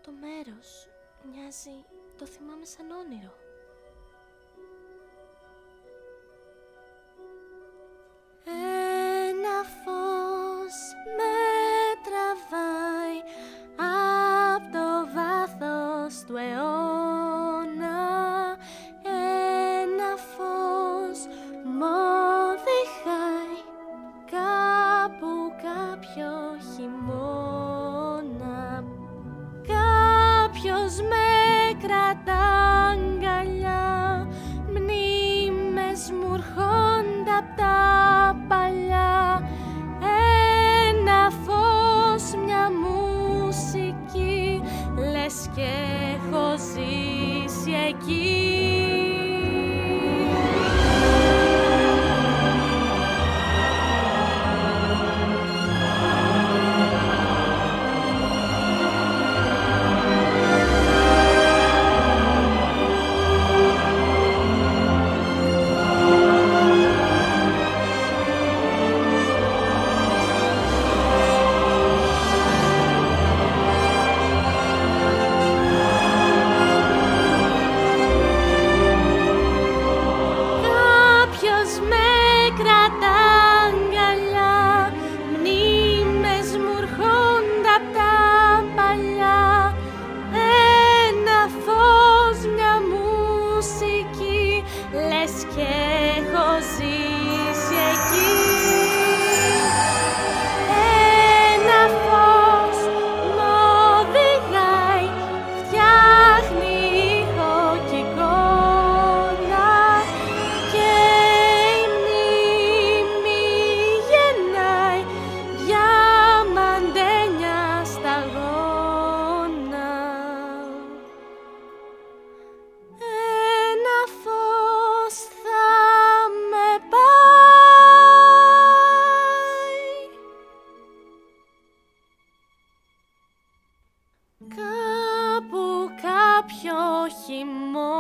το μέρος μοιάζει, το θυμάμαι σαν όνειρο. Ένα φως με τραβάει απ' το βάθος του αιώνα. Ένα φως μ' οδηγάει κάπου κάποιο χειμώνα. Κάποιος με κρατά αγκαλιά, μνήμες μου έρχονται απ' τα παλιά. Ένα φως, μια μουσική, λες και έχω ζήσει εκεί. Λες και έχω ζήσει εκεί. Ένα φως μ' οδηγάει, φτιάχνει ήχο κι εικόνα, και η μνήμη γεννάει διαμαντένια σταγόνα. Ένα φως θα με πάει κάπου κάποιο χειμώνα.